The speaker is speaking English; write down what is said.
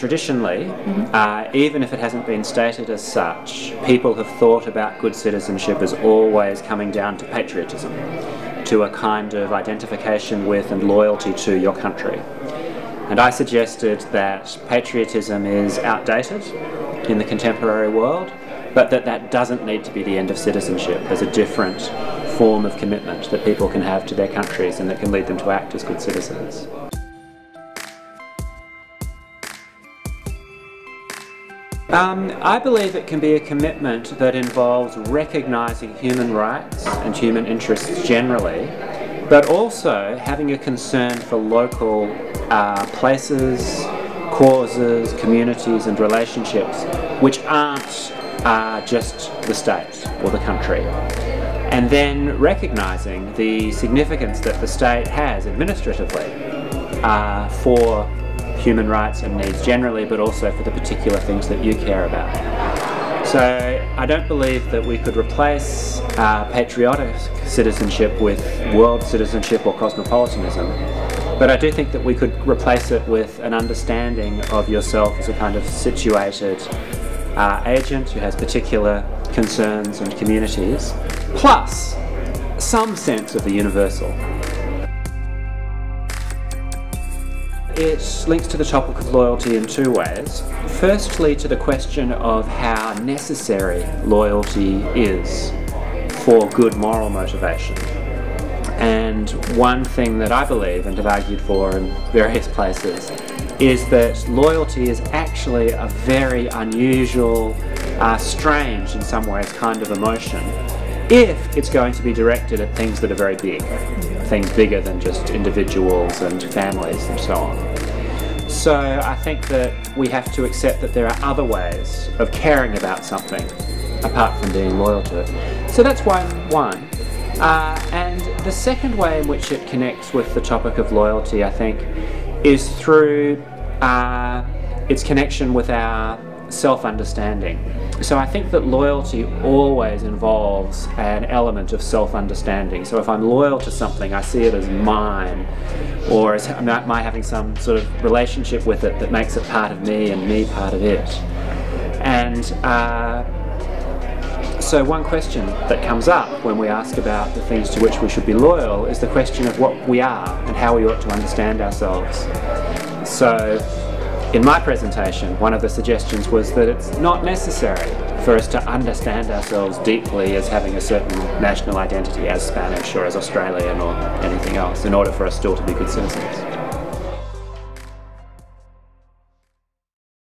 traditionally, even if it hasn't been stated as such, people have thought about good citizenship as always coming down to patriotism, to a kind of identification with and loyalty to your country. And I suggested that patriotism is outdated in the contemporary world, but that doesn't need to be the end of citizenship. There's a different form of commitment that people can have to their countries and that can lead them to act as good citizens. I believe it can be a commitment that involves recognising human rights and human interests generally, but also having a concern for local places, causes, communities and relationships which aren't just the state or the country. And then recognising the significance that the state has administratively for human rights and needs generally, but also for the particular things that you care about. So I don't believe that we could replace patriotic citizenship with world citizenship or cosmopolitanism, but I do think that we could replace it with an understanding of yourself as a kind of situated agent who has particular concerns and communities, plus some sense of the universal. It links to the topic of loyalty in two ways. Firstly, to the question of how necessary loyalty is for good moral motivation. And one thing that I believe and have argued for in various places is that loyalty is actually a very unusual, strange in some ways kind of emotion if it's going to be directed at things that are very big, things bigger than just individuals and families and so on. So I think that we have to accept that there are other ways of caring about something apart from being loyal to it. So that's one. And the second way in which it connects with the topic of loyalty, I think, is through its connection with our self-understanding. So I think that loyalty always involves an element of self-understanding. So if I'm loyal to something, I see it as mine, or as my having some sort of relationship with it that makes it part of me and me part of it. And so one question that comes up when we ask about the things to which we should be loyal is the question of what we are and how we ought to understand ourselves. So in my presentation, one of the suggestions was that it's not necessary for us to understand ourselves deeply as having a certain national identity, as Spanish or as Australian or anything else, in order for us still to be good citizens.